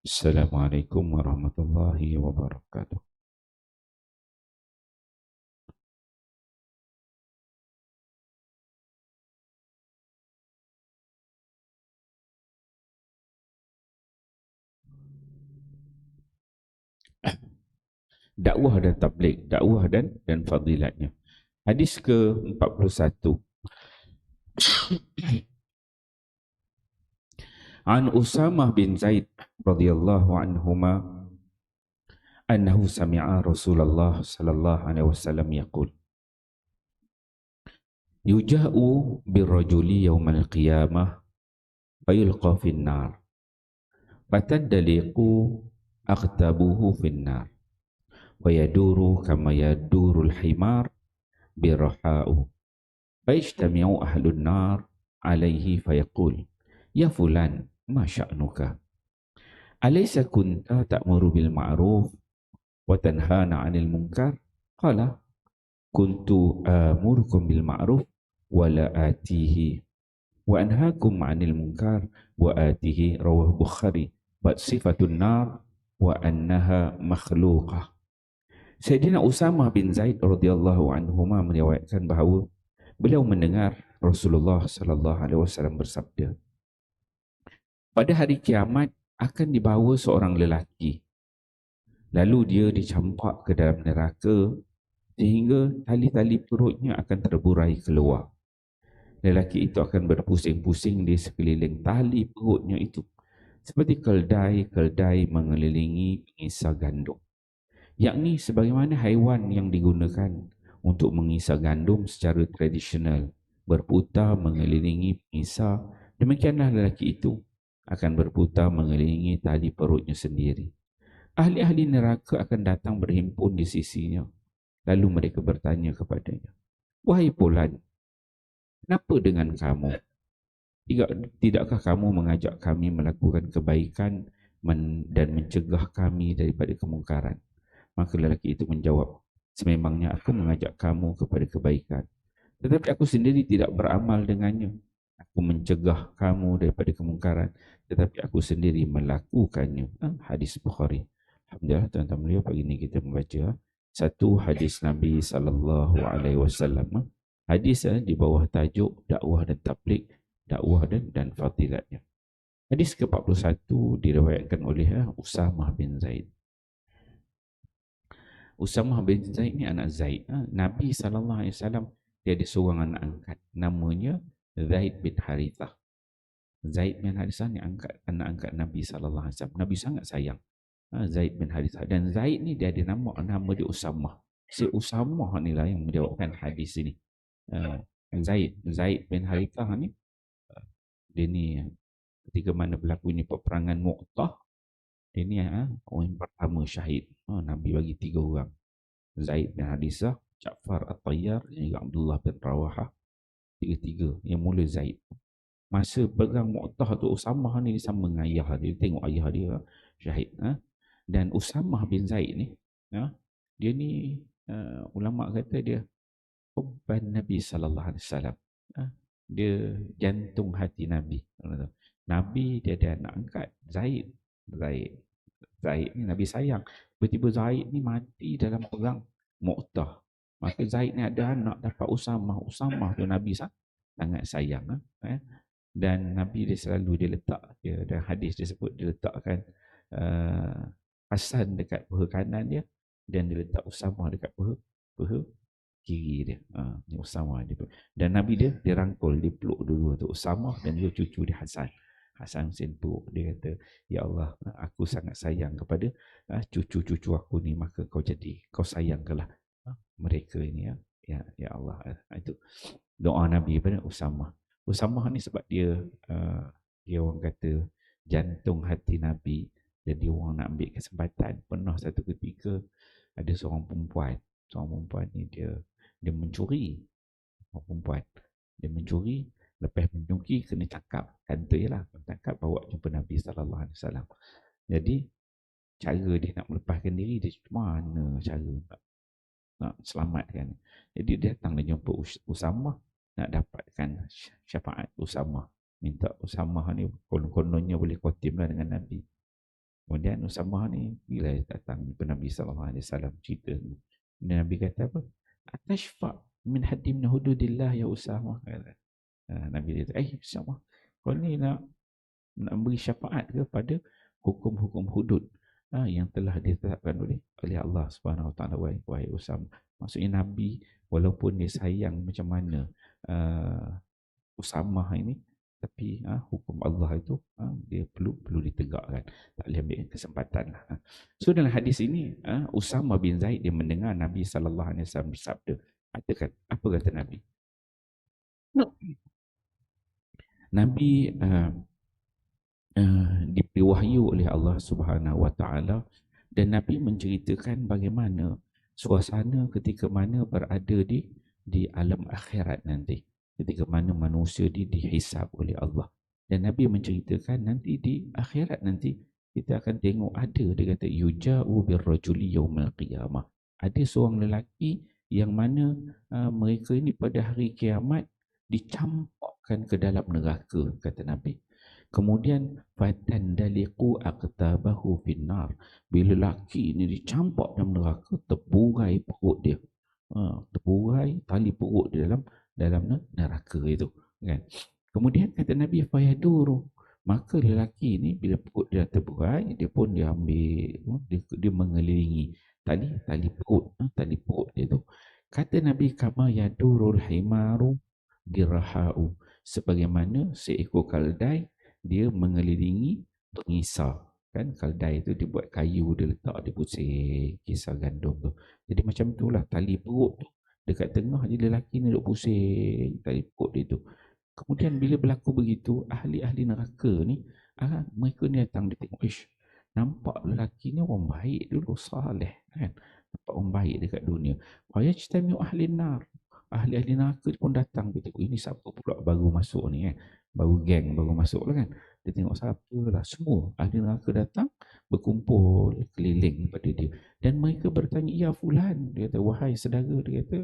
Assalamualaikum warahmatullahi wabarakatuh. Dakwah dan tabligh, dakwah dan fadilatnya. Hadis ke-41. An Usamah bin Zaid radhiyallahu anhuma annahu sami'a Rasulullah sallallahu alaihi wasallam yaqul yuja'u birrajuli yawmal qiyamah fayulqa fin nar fatadliqu aghtabuhu fin nar wa yaduru kama yadurul himar birraha'u fayajtami'u ahlun nar alaihi fayaqul ya fulan ma sya'nuka alaysa kunta ta'muru bil ma'ruf wa tanhana 'anil munkar qala kuntu amurukum bil ma'ruf wa la atihi wa anhaakum 'anil munkar wa atihi rawah Bukhari bab sifatun nar wa annaha makhluqah. Sayyidina Usamah bin Zaid radhiyallahu anhuma meriwayatkan bahawa beliau mendengar Rasulullah sallallahu alaihi wasallam bersabda, pada hari kiamat akan dibawa seorang lelaki, lalu dia dicampak ke dalam neraka sehingga tali-tali perutnya akan terburai keluar. Lelaki itu akan berpusing-pusing di sekeliling tali perutnya itu, seperti keldai-keldai mengelilingi pengisar gandum. Yakni sebagaimana haiwan yang digunakan untuk mengisar gandum secara tradisional, berputar mengelilingi pengisar, demikianlah lelaki itu akan berputar mengelilingi tali perutnya sendiri. Ahli-ahli neraka akan datang berhimpun di sisinya. Lalu mereka bertanya kepadanya, wahai fulan, kenapa dengan kamu? Tidakkah kamu mengajak kami melakukan kebaikan dan mencegah kami daripada kemungkaran? Maka lelaki itu menjawab, sememangnya aku mengajak kamu kepada kebaikan, tetapi aku sendiri tidak beramal dengannya. Aku mencegah kamu daripada kemungkaran, tetapi aku sendiri melakukannya. Hadis Bukhari. Alhamdulillah tuan-tuan beliau, pagi ini kita membaca satu hadis Nabi SAW. Hadis di bawah tajuk dakwah dan tabligh, dakwah dan fadilatnya. Hadis ke-41 diriwayatkan oleh Usamah bin Zaid. Usamah bin Zaid ni anak Zaid. Nabi SAW dia ada seorang anak angkat, namanya Zaid bin Harithah. Zaid bin Harithah ni anak angkat Nabi SAW. Nabi sangat sayang Zaid bin Harithah. Dan Zaid ni dia ada nama dia Usamah. Si Usamah ni lah yang menjawabkan hadis ini. Zaid bin Harithah ni, dia ni ketika mana berlakunya peperangan Mu'tah, dia ni orang yang pertama syahid. Nabi bagi 3 orang. Zaid bin Harithah, Ja'far At-Tayyar dan juga Abdullah bin Rawahah. Tiga-tiga yang mula Zaid. Masa perang Mu'tah tu, Usamah ni sama dengan ayah dia. Tengok ayah dia syahid. Dan Usamah bin Zaid ni, dia ni ulama kata dia hubban Nabi sallallahu alaihi wasallam. Dia jantung hati Nabi. Nabi dia ada anak angkat Zaid. Zaid ni Nabi sayang. Tiba-tiba Zaid ni mati dalam perang Mu'tah. Maka Zaid ni ada anak dapat Usamah. Usamah tu Nabi sangat sayang. Dan Nabi dia selalu dia letak, dia ada hadis dia sebut, dia letakkan Hasan dekat paha kanan dia dan dia letak Usamah dekat paha kiri dia. Ni Usamah dia. Dan Nabi dia rangkul, dia peluk dulu tu Usamah dan juga cucu dia Hasan. Hasan Hussein peluk, dia kata, ya Allah, aku sangat sayang kepada cucu-cucu aku ni, maka kau sayangkanlah mereka ini ya Allah. Itu doa Nabi pada Usamah. Usamah ni sebab dia orang kata jantung hati Nabi. Jadi orang nak ambil kesempatan. Pernah satu ketika ada seorang perempuan ni dia mencuri. Orang perempuan dia mencuri, lepas mencuri kena tangkap. Kantoi lah, tangkap bawa jumpa Nabi SAW. Jadi cara dia nak melepaskan diri, dia mana cara nak selamatkan. Jadi dia datang dan jumpa Usamah, nak dapatkan syafaat Usamah. Minta Usamah ni kononnya boleh khotim lah dengan Nabi. Kemudian Usamah ni bila datang ke Nabi SAW cerita ni, Nabi kata apa? Atashfa' min haddi min hududillah ya Usamah. Nabi kata, Usamah, kau ni nak beri syafaat kepada hukum-hukum hudud yang telah ditetapkan oleh Allah Subhanahu Wa Taala. Wahai Usamah. Maksudnya Nabi walaupun dia sayang macam mana Usamah ini, tapi hukum Allah itu dia perlu ditegakkan, tak boleh ambil kesempatan lah. So dalam hadis ini Usamah bin Zaid dia mendengar Nabi SAW bersabda, apa kata Nabi? Nabi diberi wahyu oleh Allah Subhanahu Wa Taala, dan Nabi menceritakan bagaimana suasana ketika mana berada di alam akhirat nanti, ketika mana manusia dihisab oleh Allah. Dan Nabi menceritakan nanti di akhirat nanti kita akan tengok ada, dia kata yuja'u birrajuli yaumal qiyamah, ada seorang lelaki yang mana mereka ini pada hari kiamat dicampakkan ke dalam neraka, kata Nabi. Kemudian fatandaliqu aqtabahu finnar, bila lelaki ini dicampak dalam neraka, terburai perut dia, terburai tali perut di dalam neraka itu, kan. Kemudian kata Nabi fayaduru, maka lelaki ini bila perut dia terburai, dia pun dia ambil, dia mengelilingi tali perut dia tu. Kata Nabi kama yadurul himaru birahau, sebagaimana seekor keldai dia mengelilingi pengisar, kan. Keldai itu dibuat kayu, dia letak, dia pusing kisar gandum tu. Jadi macam itulah tali perut tu dekat tengah, jadi lelaki ni duk pusing tali perut dia tu. Kemudian bila berlaku begitu, ahli-ahli neraka ni mereka ni datang, dia tengok, nampak lelaki ni orang baik dulu, saleh, kan, nampak orang baik dekat dunia. Wa yajtami'u ahli nar, ahli-ahli neraka pun datang, dia tengok ini siapa pula baru masuk ni, kan, baru geng baru masuk lah, kan. Dia tengok siapa lah, semua ahli neraka datang berkumpul keliling pada dia, dan mereka bertanya, ya fulan, dia kata, wahai saudara, dia kata,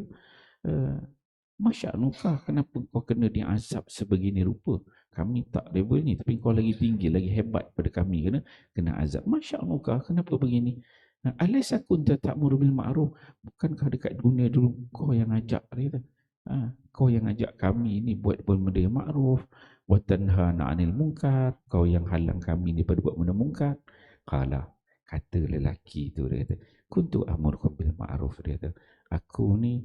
masya'nuka, kenapa kau kena diazab sebegini rupa? Kami tak level ni, tapi kau lagi tinggi, lagi hebat pada kami, kena azab. Masya'nuka, kenapa begini? Alaysa kunta ta'muru bil ma'ruf, bukankah dekat dunia dulu kau yang ajak, dia kata, kau yang ajak kami ni buat benda yang ma'ruf, wa tanhana 'anil munkar, kau yang halang kami ni daripada buat benda munkar. Kata lelaki tu, dia kata, kuntu amurukum bil ma'ruf, dia kata, aku ni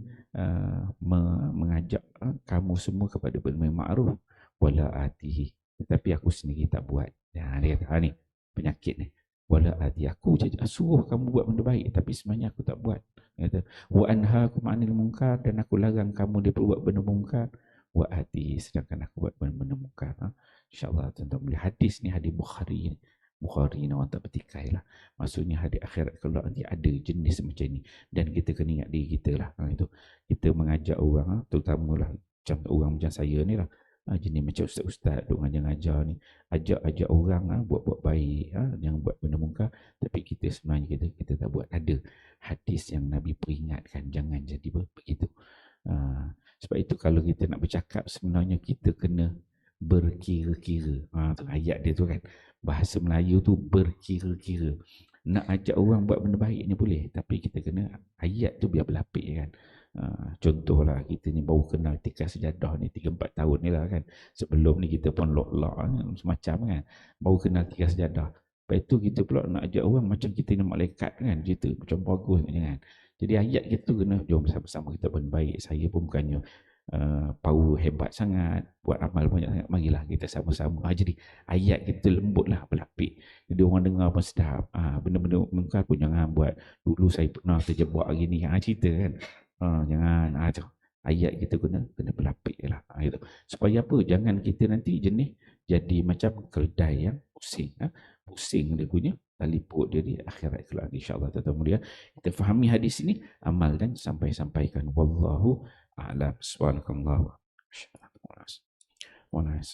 mengajak kamu semua kepada benda ma'ruf, wala atihi, tetapi aku sendiri tak buat. Dia kata, ni penyakit ni, wala ati, aku suruh kamu buat benda baik, tapi sebenarnya aku tak buat. Dia kata, wa anhaakum 'anil munkar, dan aku larang kamu daripada buat benda munkar, wa ati, sedangkan aku buat benda munkar. InsyaAllah tuan-tuan boleh, hadis ni hadis Bukhari ni. Bukhari ni orang tak bertikai lah. Maksudnya hari akhirat kalau nanti ada jenis macam ni, dan kita kena ingat diri kita lah. Itu kita mengajak orang, terutama lah macam orang macam saya ni lah, jenis macam ustaz-ustaz duk ngajar-ngajar ni, ajak orang buat baik, jangan buat benda munkar, tapi kita sebenarnya kita tak buat. Ada hadis yang Nabi peringatkan jangan jadi begitu. Sebab itu kalau kita nak bercakap, sebenarnya kita kena berkira-kira. Tu ayat dia tu, kan, bahasa Melayu tu berkira-kira. Nak ajak orang buat benda baik ni boleh, tapi kita kena ayat tu biar berlapik, kan. Contohlah kita ni baru kenal tikar sejadah ni 3-4 tahun ni lah, kan. Sebelum ni kita pun lok-lok semacam, kan, baru kenal tikar sejadah. Lepas tu kita pula nak ajak orang macam kita ni malaikat, kan, cerita macam bagus, kan. Jadi ayat kita kena, jom sama-sama kita buat baik. Saya pun bukannya power hebat sangat, buat amal banyak sangat, marilah kita sama-sama. Jadi ayat kita lembut lah, berlapik, jadi orang dengar pun sedap. Benda-benda munkar pun jangan buat. Dulu saya pernah terjebak gini, cerita, kan. Jangan, ayat kita kena berlapik lah, gitu. Supaya apa, jangan kita nanti jenis jadi macam keldai yang pusing dia punya tali perut dia di akhirat kelak. InsyaAllah tuan-tuan mulia, kita fahami hadis ini, amalkan, sampaikan. Wallahu a'lam. Subhanakallah wa bihamdihi.